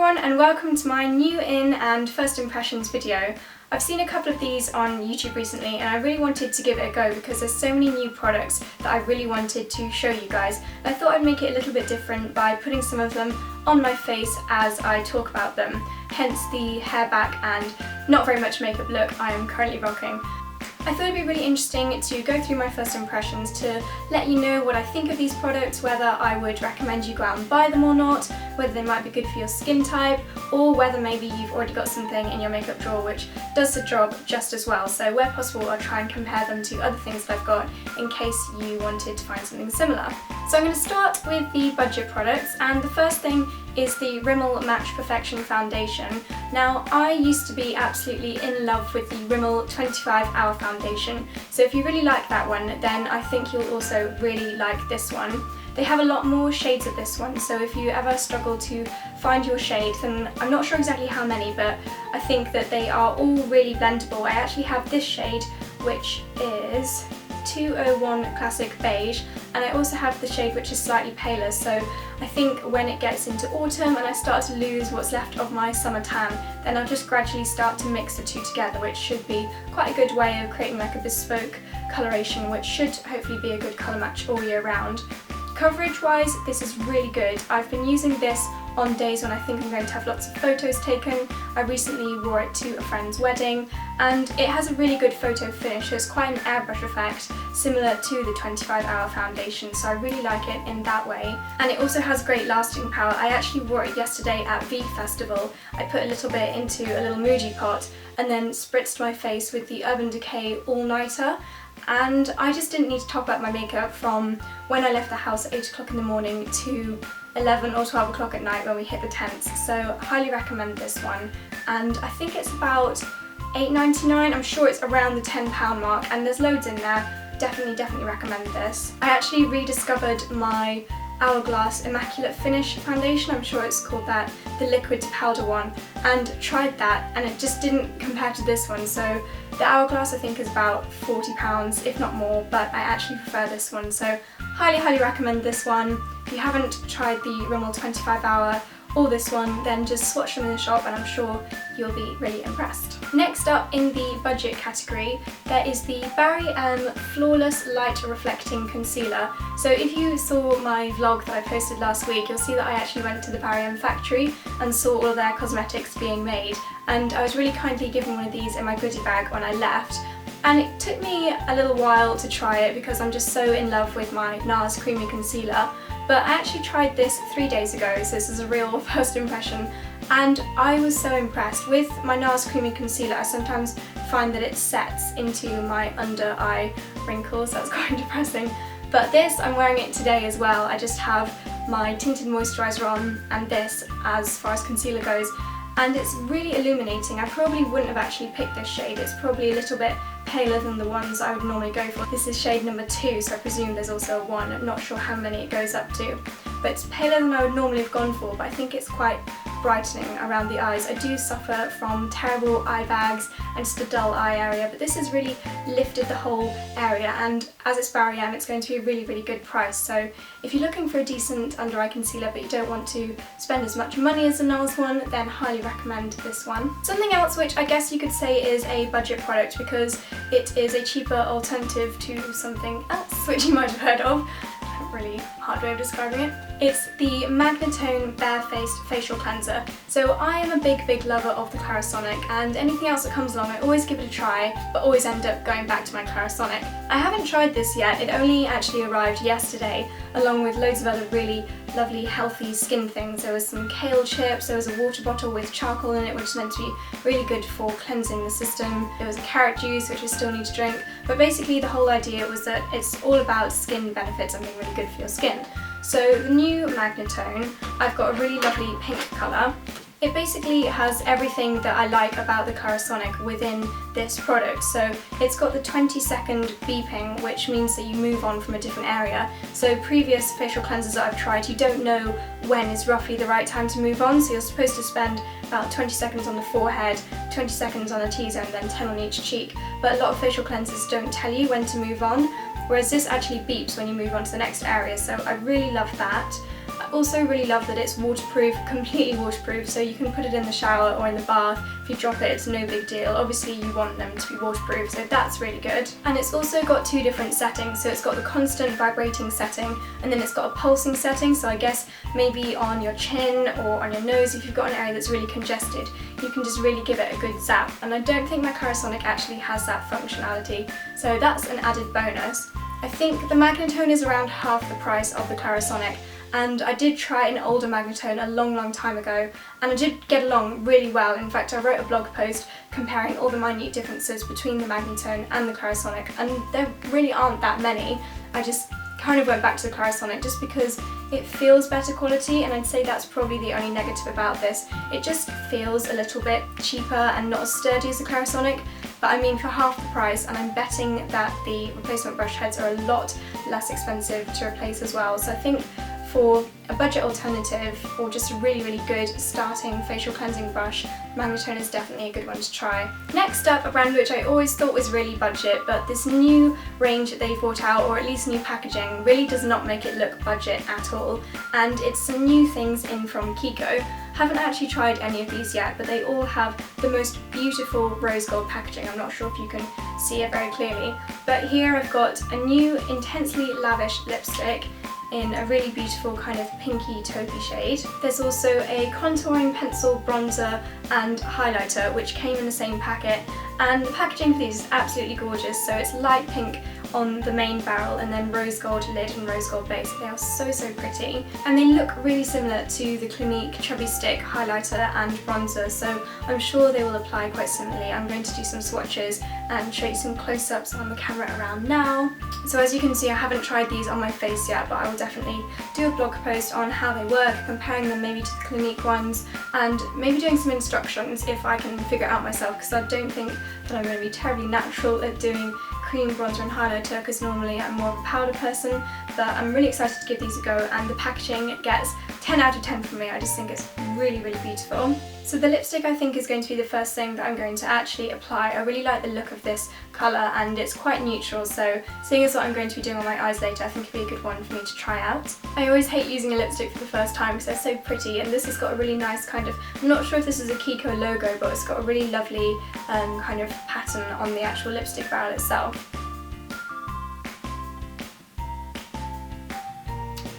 everyone and welcome to my new in and first impressions video. I've seen a couple of these on YouTube recently and I really wanted to give it a go because there's so many new products that I really wanted to show you guys. I thought I'd make it a little bit different by putting some of them on my face as I talk about them, hence the hair back and not very much makeup look I am currently rocking. I thought it'd be really interesting to go through my first impressions to let you know what I think of these products, whether I would recommend you go out and buy them or not, whether they might be good for your skin type, or whether maybe you've already got something in your makeup drawer which does the job just as well. So where possible I'll try and compare them to other things that I've got in case you wanted to find something similar. So I'm going to start with the budget products, and the first thing is the Rimmel Match Perfection Foundation. Now, I used to be absolutely in love with the Rimmel 25-Hour Foundation, so if you really like that one, then I think you'll also really like this one. They have a lot more shades of this one, so if you ever struggle to find your shade, then I'm not sure exactly how many, but I think that they are all really blendable. I actually have this shade, which is 201 Classic Beige, and I also have the shade which is slightly paler, so I think when it gets into autumn and I start to lose what's left of my summer tan, then I'll just gradually start to mix the two together, which should be quite a good way of creating like a bespoke coloration, which should hopefully be a good colour match all year round. Coverage wise, this is really good. I've been using this on days when I think I'm going to have lots of photos taken. I recently wore it to a friend's wedding and it has a really good photo finish. It's quite an airbrush effect similar to the 25-Hour Foundation, so I really like it in that way. And it also has great lasting power. I actually wore it yesterday at V Festival. I put a little bit into a little Muji pot and then spritzed my face with the Urban Decay All Nighter. And I just didn't need to top up my makeup from when I left the house at 8 o'clock in the morning to 11 or 12 o'clock at night when we hit the tents. So highly recommend this one, and I think it's about £8.99. I'm sure it's around the £10 mark and there's loads in there. Definitely recommend this. I actually rediscovered my Hourglass Immaculate Finish foundation, I'm sure it's called that, the liquid to powder one, and tried that and it just didn't compare to this one. So the Hourglass I think is about £40 if not more, but I actually prefer this one, so highly recommend this one. If you haven't tried the Rimmel 25-Hour or this one, then just swatch them in the shop and I'm sure you'll be really impressed. Next up in the budget category, there is the Barry M Flawless Light Reflecting Concealer. So if you saw my vlog that I posted last week, you'll see that I actually went to the Barry M factory and saw all of their cosmetics being made, and I was really kindly given one of these in my goodie bag when I left. And it took me a little while to try it because I'm just so in love with my NARS Creamy Concealer, but I actually tried this 3 days ago, so this is a real first impression, and I was so impressed. With my NARS Creamy Concealer, I sometimes find that it sets into my under eye wrinkles. That's quite depressing. But this, I'm wearing it today as well. I just have my tinted moisturiser on and this as far as concealer goes, and it's really illuminating. I probably wouldn't have actually picked this shade. It's probably a little bit paler than the ones I would normally go for. This is shade number 2, so I presume there's also a 1. I'm not sure how many it goes up to. But it's paler than I would normally have gone for, but I think it's quite brightening around the eyes. I do suffer from terrible eye bags and just a dull eye area, but this has really lifted the whole area, and as it's Barry M, it's going to be a really good price. So if you're looking for a decent under eye concealer but you don't want to spend as much money as the NARS one, then highly recommend this one. Something else which I guess you could say is a budget product because it is a cheaper alternative to something else which you might have heard of. Really hard way of describing it. It's the Magnatone Barefaced Facial Cleanser. So I am a big lover of the Clarisonic, and anything else that comes along I always give it a try, but always end up going back to my Clarisonic. I haven't tried this yet. It only actually arrived yesterday, along with loads of other really lovely healthy skin things. There was some kale chips, there was a water bottle with charcoal in it which is meant to be really good for cleansing the system. There was a carrot juice which I still need to drink, but basically the whole idea was that it's all about skin benefits and being really good for your skin. So the new Magnatone, I've got a really lovely pink colour. It basically has everything that I like about the Clarisonic within this product. So it's got the 20-second beeping, which means that you move on from a different area. So previous facial cleansers that I've tried, you don't know when is roughly the right time to move on, so you're supposed to spend about 20 seconds on the forehead, 20 seconds on the T-zone, then 10 on each cheek. But a lot of facial cleansers don't tell you when to move on, whereas this actually beeps when you move on to the next area, so I really love that. I also really love that it's waterproof, completely waterproof, so you can put it in the shower or in the bath. If you drop it, it's no big deal. Obviously you want them to be waterproof, so that's really good. And it's also got two different settings, so it's got the constant vibrating setting and then it's got a pulsing setting, so I guess maybe on your chin or on your nose, if you've got an area that's really congested, you can just really give it a good zap. And I don't think my Clarisonic actually has that functionality, so that's an added bonus. I think the Magnetone is around half the price of the Clarisonic, and I did try an older Magnetone a long time ago and I did get along really well. In fact, I wrote a blog post comparing all the minute differences between the Magnetone and the Clarisonic, and there really aren't that many. I just kind of went back to the Clarisonic just because it feels better quality, and I'd say that's probably the only negative about this. It just feels a little bit cheaper and not as sturdy as the Clarisonic, but I mean for half the price, and I'm betting that the replacement brush heads are a lot less expensive to replace as well. So I think for a budget alternative or just a really good starting facial cleansing brush, Magnetone is definitely a good one to try. Next up, a brand which I always thought was really budget, but this new range that they've brought out, or at least new packaging, really does not make it look budget at all, and it's some new things in from Kiko. Haven't actually tried any of these yet, but they all have the most beautiful rose gold packaging. I'm not sure if you can see it very clearly, but here I've got a new intensely lavish lipstick in a really beautiful kind of pinky taupey shade. There's also a contouring pencil, bronzer and highlighter which came in the same packet, and the packaging for these is absolutely gorgeous. So it's light pink on the main barrel and then rose gold lid and rose gold base. They are so pretty, and they look really similar to the Clinique Chubby Stick highlighter and bronzer, so I'm sure they will apply quite similarly. I'm going to do some swatches and show you some close-ups on the camera around now. So as you can see, I haven't tried these on my face yet, but I will definitely do a blog post on how they work, comparing them maybe to the Clinique ones, and maybe doing some instructions if I can figure it out myself, because I don't think that I'm going to be terribly natural at doing cream, bronzer and highlighter, because normally I'm more of a powder person, but I'm really excited to give these a go, and the packaging gets 10 out of 10 from me. I just think it's really beautiful. So the lipstick I think is going to be the first thing that I'm going to actually apply. I really like the look of this colour and it's quite neutral, so seeing as what I'm going to be doing on my eyes later, I think it'd be a good one for me to try out. I always hate using a lipstick for the first time because they're so pretty, and this has got a really nice kind of, I'm not sure if this is a Kiko logo, but it's got a really lovely kind of pattern on the actual lipstick barrel itself.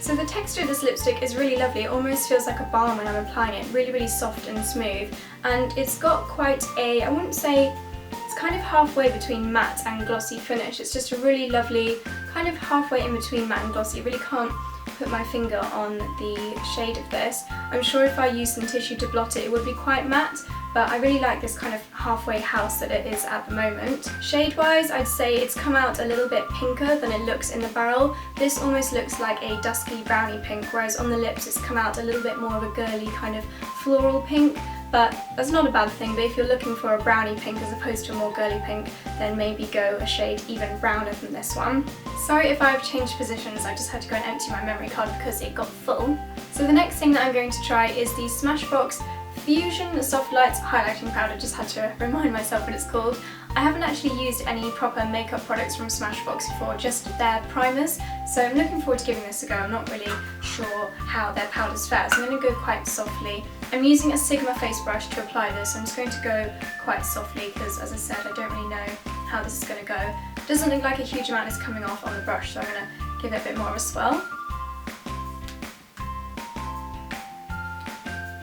So the texture of this lipstick is really lovely. It almost feels like a balm when I'm applying it, really soft and smooth, and it's got quite a, I wouldn't say, it's kind of halfway between matte and glossy finish. It's just a really lovely kind of halfway in between matte and glossy. I really can't put my finger on the shade of this. I'm sure if I used some tissue to blot it, it would be quite matte, but I really like this kind of halfway house that it is at the moment. Shade wise, I'd say it's come out a little bit pinker than it looks in the barrel. This almost looks like a dusky brownie pink, whereas on the lips it's come out a little bit more of a girly kind of floral pink. But that's not a bad thing, but if you're looking for a brownie pink as opposed to a more girly pink, then maybe go a shade even browner than this one. Sorry if I've changed positions, I just had to go and empty my memory card because it got full. So the next thing that I'm going to try is the Smashbox Fusion Soft Lights Highlighting Powder. Just had to remind myself what it's called. I haven't actually used any proper makeup products from Smashbox before, just their primers, so I'm looking forward to giving this a go. I'm not really sure how their powders fare, so I'm going to go quite softly. I'm using a Sigma face brush to apply this, so I'm just going to go quite softly because, as I said, I don't really know how this is going to go. It doesn't look like a huge amount is coming off on the brush, so I'm going to give it a bit more of a swirl.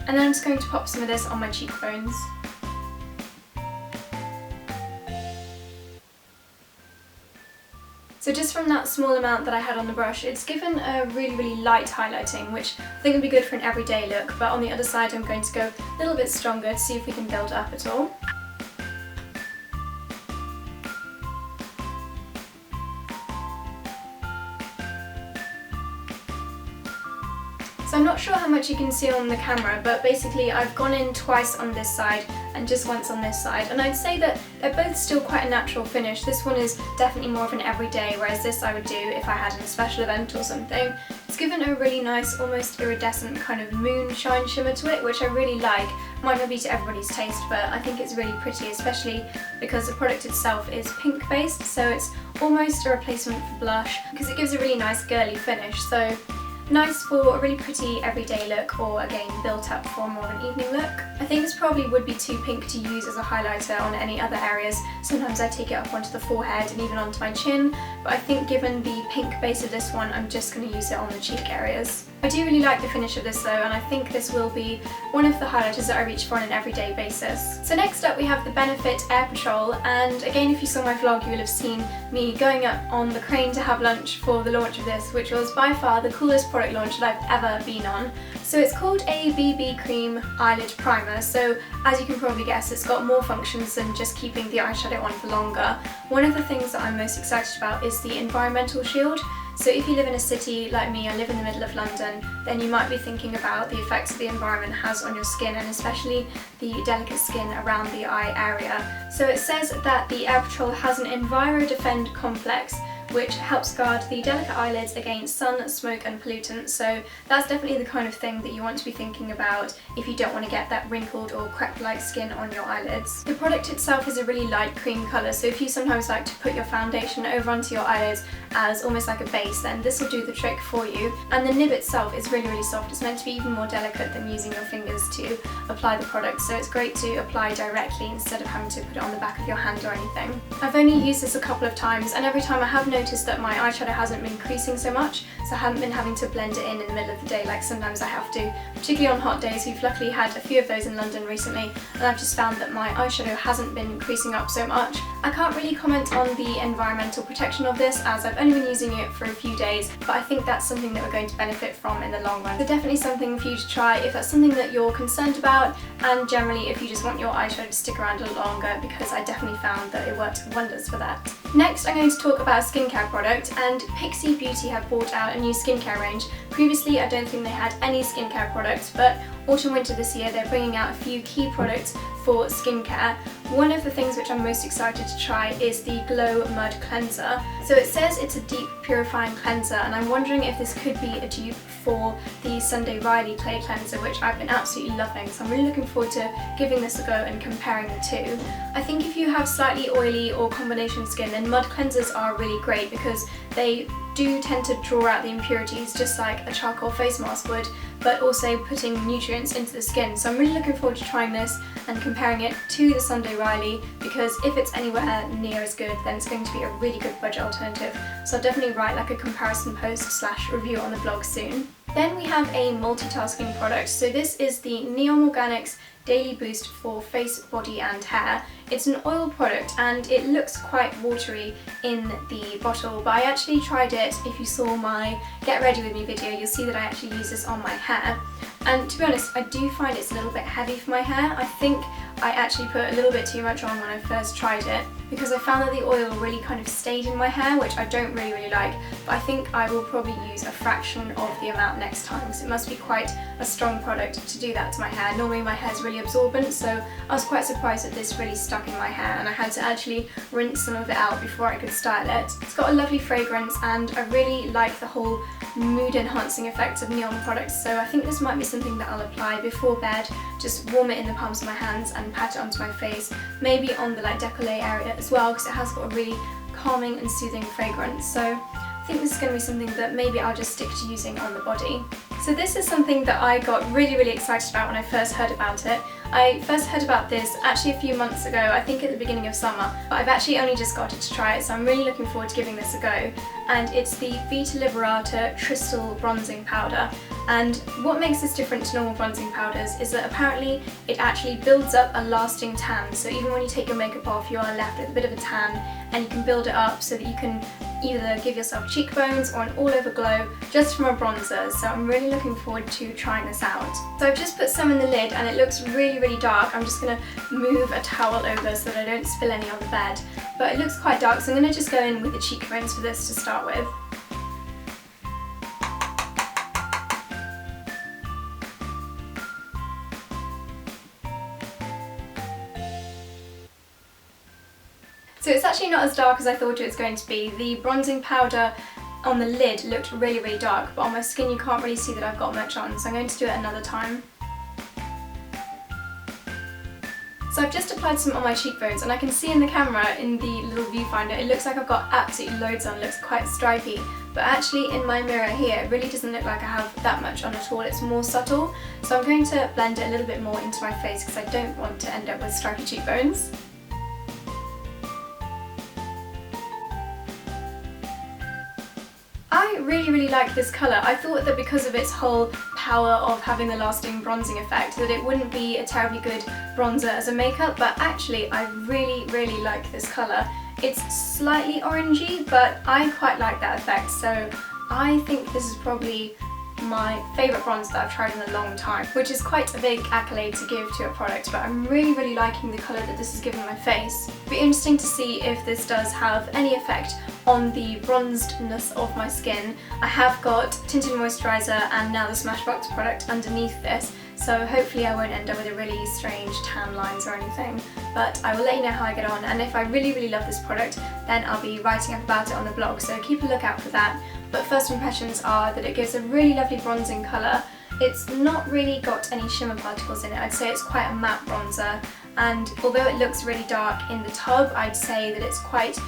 And then I'm just going to pop some of this on my cheekbones. So just from that small amount that I had on the brush, it's given a really light highlighting, which I think would be good for an everyday look, but on the other side I'm going to go a little bit stronger to see if we can build up at all. So I'm not sure how much you can see on the camera, but basically I've gone in twice on this side and just once on this side, and I'd say that they're both still quite a natural finish. This one is definitely more of an everyday, whereas this I would do if I had a special event or something. It's given a really nice, almost iridescent kind of moonshine shimmer to it, which I really like. Might not be to everybody's taste, but I think it's really pretty, especially because the product itself is pink based, so it's almost a replacement for blush because it gives a really nice girly finish. So Nice for a really pretty everyday look, or again built up for more of an evening look. I think this probably would be too pink to use as a highlighter on any other areas. Sometimes I take it up onto the forehead and even onto my chin, but I think given the pink base of this one, I'm just going to use it on the cheek areas. I do really like the finish of this though, and I think this will be one of the highlighters that I reach for on an everyday basis. So next up we have the Benefit Air Patrol, and again, if you saw my vlog you will have seen me going up on the crane to have lunch for the launch of this, which was by far the coolest product launch that I've ever been on. So it's called a BB Cream Eyelid Primer, so as you can probably guess it's got more functions than just keeping the eyeshadow on for longer. One of the things that I'm most excited about is the environmental shield. So if you live in a city like me, I live in the middle of London, then you might be thinking about the effects that the environment has on your skin, and especially the delicate skin around the eye area. So it says that the Air Patrol has an Enviro Defend complex, which helps guard the delicate eyelids against sun, smoke and pollutants. So that's definitely the kind of thing that you want to be thinking about if you don't want to get that wrinkled or crepe-like skin on your eyelids. The product itself is a really light cream colour, so if you sometimes like to put your foundation over onto your eyelids as almost like a base, then this will do the trick for you. And the nib itself is really, really soft. It's meant to be even more delicate than using your fingers to apply the product, so it's great to apply directly instead of having to put it on the back of your hand or anything. I've only used this a couple of times, and every time I have noticed that my eyeshadow hasn't been creasing so much, so I haven't been having to blend it in the middle of the day like sometimes I have to, particularly on hot days. We've luckily had a few of those in London recently, and I've just found that my eyeshadow hasn't been creasing up so much. I can't really comment on the environmental protection of this as I've only been using it for a few days, but I think that's something that we're going to benefit from in the long run. So definitely something for you to try if that's something that you're concerned about, and generally if you just want your eyeshadow to stick around a little longer, because I definitely found that it worked wonders for that. Next I'm going to talk about a skincare product, and Pixi Beauty have brought out a new skincare range. Previously I don't think they had any skincare products, but autumn winter this year they're bringing out a few key products for skincare. One of the things which I'm most excited to try is the Glow Mud Cleanser. So it says it's a deep purifying cleanser, and I'm wondering if this could be a dupe for the Sunday Riley Clay Cleanser, which I've been absolutely loving, so I'm really looking forward to giving this a go and comparing the two. I think if you have slightly oily or combination skin, then mud cleansers are really great because they do tend to draw out the impurities just like a charcoal face mask would, but also putting nutrients into the skin. So I'm really looking forward to trying this and comparing it to the Sunday Riley, because if it's anywhere near as good, then it's going to be a really good budget alternative. So I'll definitely write like a comparison post / review on the blog soon. Then we have a multitasking product. So this is the Neom Organics Daily Boost for face, body and hair. It's an oil product and it looks quite watery in the bottle, but I actually tried it. If you saw my Get Ready With Me video, you'll see that I actually use this on my hair. And to be honest, I do find it's a little bit heavy for my hair. I think I actually put a little bit too much on when I first tried it, because I found that the oil really kind of stayed in my hair, which I don't really like, but I think I will probably use a fraction of the amount next time, because it must be quite a strong product to do that to my hair. Normally my hair is really absorbent, so I was quite surprised that this really stuck in my hair, and I had to actually rinse some of it out before I could style it. It's got a lovely fragrance, and I really like the whole mood enhancing effects of Neom products, so I think this might be something that I'll apply before bed. Just warm it in the palms of my hands and pat it onto my face, maybe on the like décolleté area as well, because it has got a really calming and soothing fragrance. So I think this is going to be something that maybe I'll just stick to using on the body. So this is something that I got really excited about when I first heard about it. I first heard about this actually a few months ago, I think at the beginning of summer, but I've actually only just got it to try it, so I'm really looking forward to giving this a go. And it's the Vita Liberata Crystal Bronzing Powder. And what makes this different to normal bronzing powders is that apparently it actually builds up a lasting tan, so even when you take your makeup off you are left with a bit of a tan, and you can build it up so that you can either give yourself cheekbones or an all-over glow just from a bronzer. So I'm really looking forward to trying this out. So I've just put some in the lid and it looks really dark. I'm just going to move a towel over so that I don't spill any on the bed, but it looks quite dark, so I'm going to just go in with the cheekbones for this to start with. So it's actually not as dark as I thought it was going to be. The bronzing powder on the lid looked really dark, but on my skin you can't really see that I've got much on, so I'm going to do it another time. So I've just applied some on my cheekbones, and I can see in the camera, in the little viewfinder, it looks like I've got absolutely loads on. It looks quite stripy, but actually in my mirror here it really doesn't look like I have that much on at all. It's more subtle, so I'm going to blend it a little bit more into my face because I don't want to end up with stripy cheekbones. I really like this colour. I thought that because of its whole power of having the lasting bronzing effect that it wouldn't be a terribly good bronzer as a makeup, but actually I really like this colour. It's slightly orangey, but I quite like that effect, so I think this is probably my favourite bronzer that I've tried in a long time, which is quite a big accolade to give to a product, but I'm really liking the colour that this has given my face. It'll be interesting to see if this does have any effect on the bronzedness of my skin. I have got tinted moisturiser and now the Smashbox product underneath this, so hopefully I won't end up with a really strange tan lines or anything, but I will let you know how I get on, and if I really love this product then I'll be writing up about it on the blog, so keep a lookout for that. But first impressions are that it gives a really lovely bronzing colour. It's not really got any shimmer particles in it. I'd say it's quite a matte bronzer, and although it looks really dark in the tub, I'd say that it's quite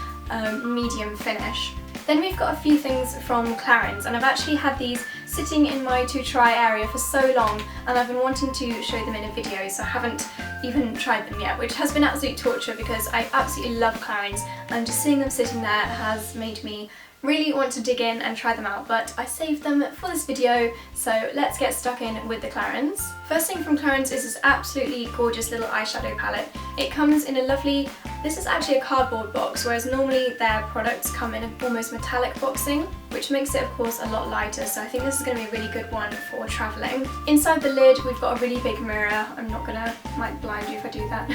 medium finish. Then we've got a few things from Clarins, and I've actually had these sitting in my to try area for so long, and I've been wanting to show them in a video, so I haven't even tried them yet, which has been absolute torture because I absolutely love Clarins, and just seeing them sitting there has made me really want to dig in and try them out, but I saved them for this video, so let's get stuck in with the Clarins. First thing from Clarins is this absolutely gorgeous little eyeshadow palette. It comes in a lovely, this is actually a cardboard box, whereas normally their products come in an almost metallic boxing, which makes it of course a lot lighter, so I think this is going to be a really good one for travelling. Inside the lid we've got a really big mirror. I'm not gonna, might blind you if I do that.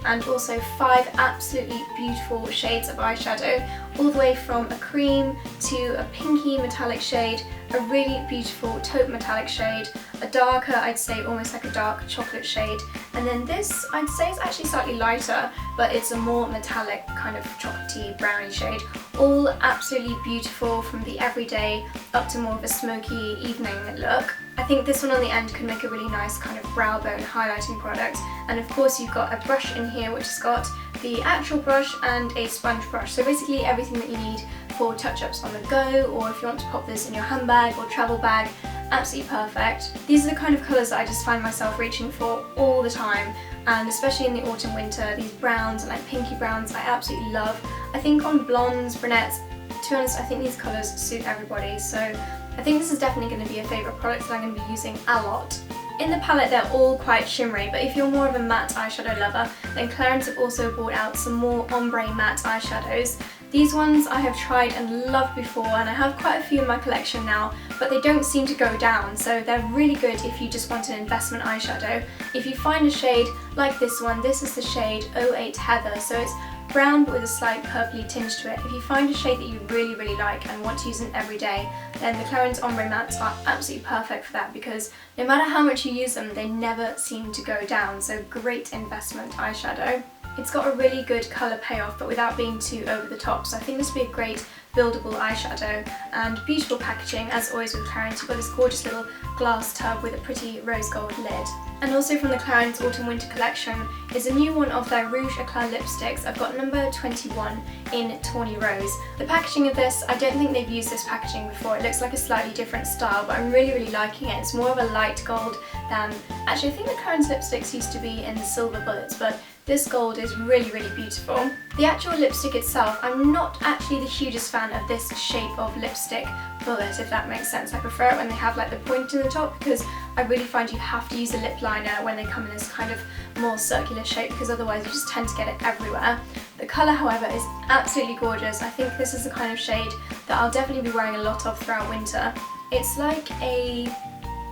And also 5 absolutely beautiful shades of eyeshadow, all the way from a cream to a pinky metallic shade, a really beautiful taupe metallic shade, a darker, I'd say almost like a dark chocolate shade, and then this I'd say is actually slightly lighter, but it's a more metallic kind of chocolatey browny shade. All absolutely beautiful, from the everyday up to more of a smoky evening look. I think this one on the end can make a really nice kind of brow bone highlighting product, and of course you've got a brush in here which has got the actual brush and a sponge brush, so basically everything that you need for touch-ups on the go, or if you want to pop this in your handbag or travel bag, absolutely perfect. These are the kind of colours that I just find myself reaching for all the time, and especially in the autumn winter, these browns and like pinky browns I absolutely love. I think on blondes, brunettes, to be honest I think these colours suit everybody, so I think this is definitely going to be a favourite product that I'm going to be using a lot. In the palette they're all quite shimmery, but if you're more of a matte eyeshadow lover, then Clarins have also brought out some more ombre matte eyeshadows. These ones I have tried and loved before, and I have quite a few in my collection now, but they don't seem to go down, so they're really good if you just want an investment eyeshadow. If you find a shade like this one, this is the shade 08 Heather, so it's brown but with a slight purpley tinge to it. If you find a shade that you really like and want to use it every day, then the Clarins Ombre Mattes are absolutely perfect for that, because no matter how much you use them, they never seem to go down, so great investment eyeshadow. It's got a really good colour payoff but without being too over the top, so I think this would be a great buildable eyeshadow, and beautiful packaging as always with Clarins. You've got this gorgeous little glass tub with a pretty rose gold lid. And also from the Clarins Autumn Winter collection is a new one of their Rouge Eclat lipsticks. I've got number 21 in Tawny Rose. The packaging of this, I don't think they've used this packaging before. It looks like a slightly different style, but I'm really liking it. It's more of a light gold than, actually I think the Clarins lipsticks used to be in silver bullets, but this gold is really beautiful. The actual lipstick itself, I'm not actually the hugest fan of this shape of lipstick bullet, if that makes sense. I prefer it when they have like the point in the top, because I really find you have to use a lip liner when they come in this kind of more circular shape, because otherwise you just tend to get it everywhere. The colour however is absolutely gorgeous. I think this is the kind of shade that I'll definitely be wearing a lot of throughout winter. It's like a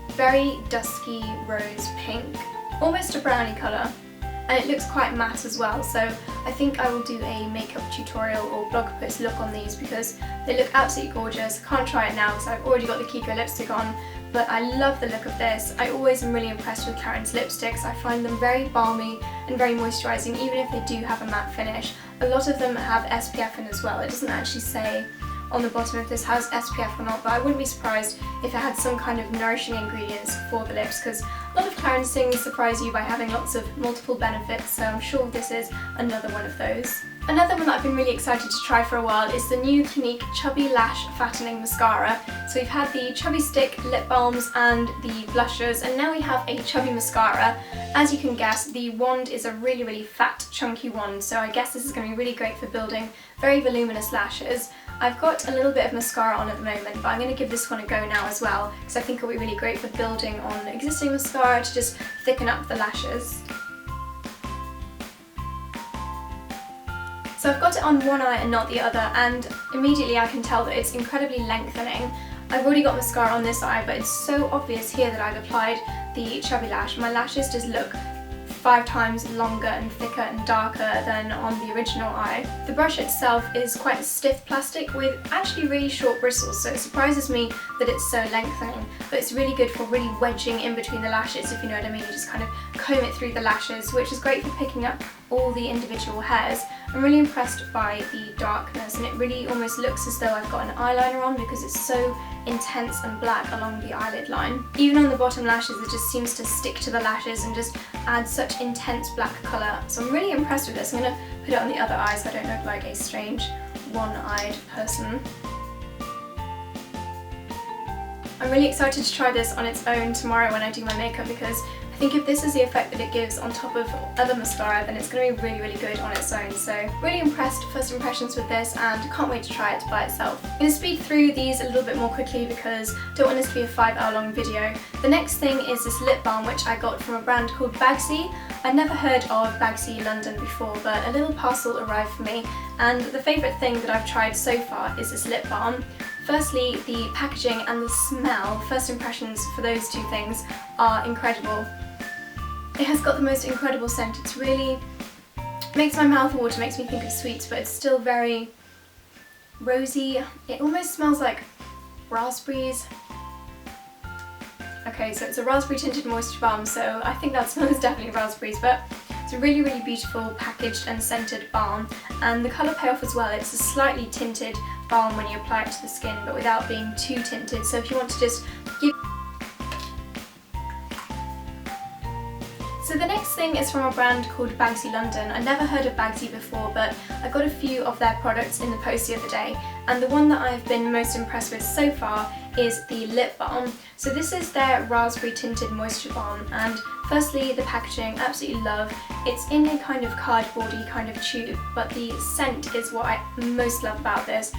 very dusky rose pink, almost a brownie colour. And it looks quite matte as well, so I think I will do a makeup tutorial or blog post look on these because they look absolutely gorgeous. Can't try it now because I've already got the Kiko lipstick on, but I love the look of this. I always am really impressed with Clarins lipsticks. I find them very balmy and very moisturising, even if they do have a matte finish. A lot of them have SPF in as well. It doesn't actually say on the bottom if this has SPF or not, but I wouldn't be surprised if it had some kind of nourishing ingredients for the lips, because a lot of Clarins things surprise you by having lots of multiple benefits, so I'm sure this is another one of those. Another one that I've been really excited to try for a while is the new Clinique Chubby Lash Fattening Mascara. So we've had the Chubby Stick lip balms and the blushers, and now we have a chubby mascara. As you can guess, the wand is a really fat, chunky wand, so I guess this is going to be really great for building very voluminous lashes. I've got a little bit of mascara on at the moment, but I'm going to give this one a go now as well, because I think it'll be really great for building on existing mascara to just thicken up the lashes. So I've got it on one eye and not the other, and immediately I can tell that it's incredibly lengthening. I've already got mascara on this eye, but it's so obvious here that I've applied the chubby lash. My lashes just look 5 times longer and thicker and darker than on the original eye. The brush itself is quite stiff plastic with actually really short bristles, so it surprises me that it's so lengthening, but it's really good for really wedging in between the lashes, if you know what I mean. You just kind of comb it through the lashes, which is great for picking up all the individual hairs. I'm really impressed by the darkness, and it really almost looks as though I've got an eyeliner on because it's so intense and black along the eyelid line. Even on the bottom lashes, it just seems to stick to the lashes and just add such intense black colour. So I'm really impressed with this. I'm going to put it on the other eye so I don't look like a strange one-eyed person. I'm really excited to try this on its own tomorrow when I do my makeup, because I think if this is the effect that it gives on top of other mascara, then it's going to be really good on its own. So really impressed first impressions with this, and can't wait to try it by itself. I'm going to speed through these a little bit more quickly because I don't want this to be a 5-hour long video. The next thing is this lip balm, which I got from a brand called Bagsy. I'd never heard of Bagsy London before, but a little parcel arrived for me, and the favourite thing that I've tried so far is this lip balm. Firstly, the packaging and the smell. First impressions for those two things are incredible. It has got the most incredible scent. It's really makes my mouth water, makes me think of sweets, but it's still very rosy. It almost smells like raspberries. Okay, so it's a raspberry tinted moisture balm, so I think that smell is definitely raspberries, but it's a really beautiful packaged and scented balm, and the colour payoff as well. It's a slightly tinted balm when you apply it to the skin, but without being too tinted, so if you want to just give... So the next thing is from a brand called Bagsy London. I never heard of Bagsy before, but I got a few of their products in the post the other day, and the one that I've been most impressed with so far is the lip balm. So this is their raspberry tinted moisture balm, and firstly the packaging, absolutely love. It's in a kind of cardboardy kind of tube, but the scent is what I most love about this.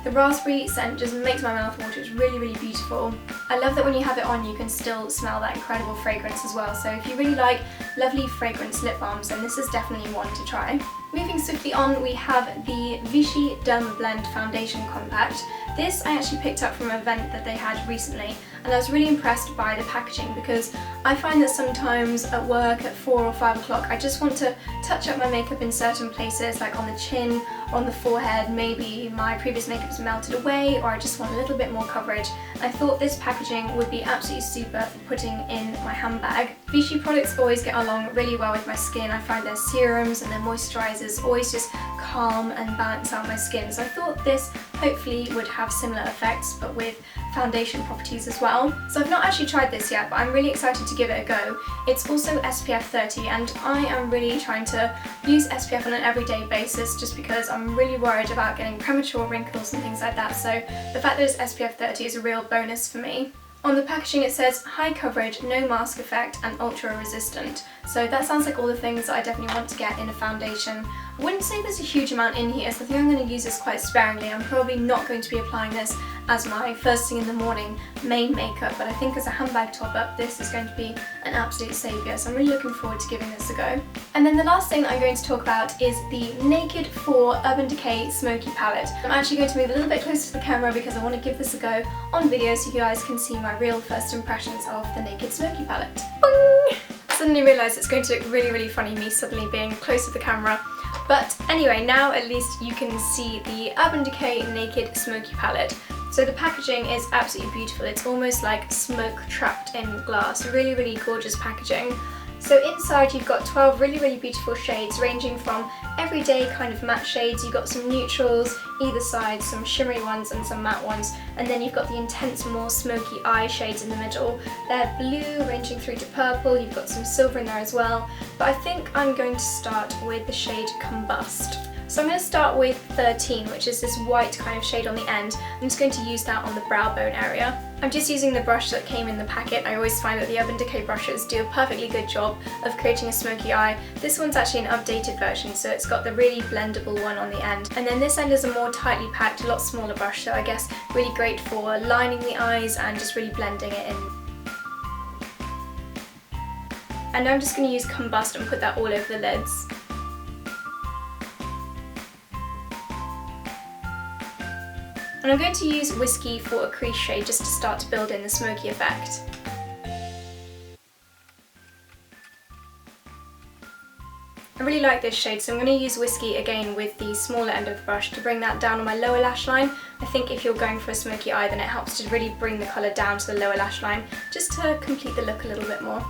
The raspberry scent just makes my mouth water. It's really beautiful. I love that when you have it on you can still smell that incredible fragrance as well, so if you really like lovely fragrance lip balms, then this is definitely one to try. Moving swiftly on, we have the Vichy Derma Blend Foundation Compact. This I actually picked up from an event that they had recently, and I was really impressed by the packaging because I find that sometimes at work at 4 or 5 o'clock I just want to touch up my makeup in certain places, like on the chin or on the forehead. Maybe my previous makeup's melted away, or I just want a little bit more coverage. I thought this packaging would be absolutely super for putting in my handbag. Vichy products always get along really well with my skin. I find their serums and their moisturisers always just calm and balance out my skin, so I thought this hopefully would have similar effects but with foundation properties as well. So I've not actually tried this yet, but I'm really excited to give it a go. It's also SPF 30, and I am really trying to use SPF on an everyday basis just because I'm really worried about getting premature wrinkles and things like that, so the fact that it's SPF 30 is a real bonus for me. On the packaging it says high coverage, no mask effect and ultra resistant. So that sounds like all the things that I definitely want to get in a foundation. I wouldn't say there's a huge amount in here, so I think I'm going to use this quite sparingly. I'm probably not going to be applying this as my first thing in the morning main makeup, but I think as a handbag top up this is going to be an absolute saviour, so I'm really looking forward to giving this a go. And then the last thing I'm going to talk about is the Naked 4 Urban Decay Smoky Palette. I'm actually going to move a little bit closer to the camera because I want to give this a go on video so you guys can see my real first impressions of the Naked Smoky Palette. Boing! I suddenly realised it's going to look really funny, me suddenly being close to the camera. But anyway, now at least you can see the Urban Decay Naked Smoky Palette. So the packaging is absolutely beautiful. It's almost like smoke trapped in glass. Really gorgeous packaging. So inside you've got 12 really beautiful shades ranging from everyday kind of matte shades. You've got some neutrals either side, some shimmery ones and some matte ones, and then you've got the intense more smoky eye shades in the middle. They're blue ranging through to purple. You've got some silver in there as well, but I think I'm going to start with the shade Combust. So I'm going to start with 13, which is this white kind of shade on the end. I'm just going to use that on the brow bone area. I'm just using the brush that came in the packet. I always find that the Urban Decay brushes do a perfectly good job of creating a smoky eye. This one's actually an updated version, so it's got the really blendable one on the end. And then this end is a more tightly packed, a lot smaller brush, so I guess really great for lining the eyes and just really blending it in. And now I'm just going to use Combust and put that all over the lids. And I'm going to use Whiskey for a crease shade just to start to build in the smoky effect. I really like this shade, so I'm going to use Whiskey again with the smaller end of the brush to bring that down on my lower lash line. I think if you're going for a smoky eye, then it helps to really bring the colour down to the lower lash line, just to complete the look a little bit more.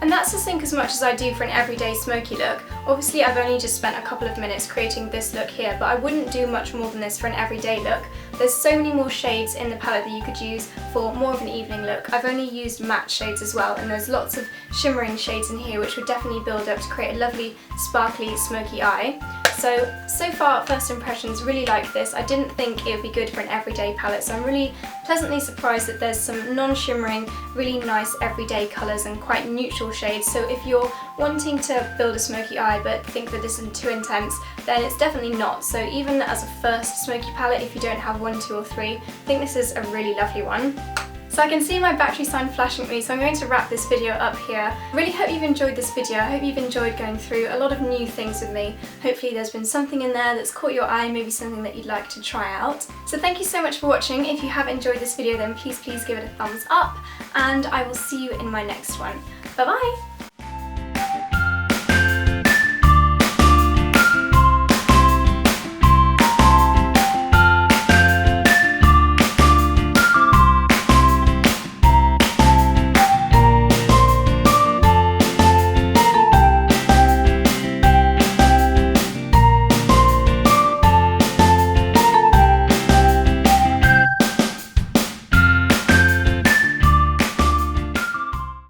And that's I think as much as I do for an everyday smoky look. Obviously I've only just spent a couple of minutes creating this look here, but I wouldn't do much more than this for an everyday look. There's so many more shades in the palette that you could use for more of an evening look. I've only used matte shades as well, and there's lots of shimmering shades in here which would definitely build up to create a lovely sparkly smoky eye. So far, first impressions, really like this. I didn't think it would be good for an everyday palette, so I'm really pleasantly surprised that there's some non-shimmering, really nice everyday colours and quite neutral shades. So if you're wanting to build a smoky eye but think that this isn't too intense, then it's definitely not. So even as a first smoky palette, if you don't have 1, 2 or 3, I think this is a really lovely one. So I can see my battery sign flashing at me, so I'm going to wrap this video up here. Really hope you've enjoyed this video. I hope you've enjoyed going through a lot of new things with me. Hopefully there's been something in there that's caught your eye, maybe something that you'd like to try out. So thank you so much for watching. If you have enjoyed this video, then please give it a thumbs up, and I will see you in my next one. Bye bye!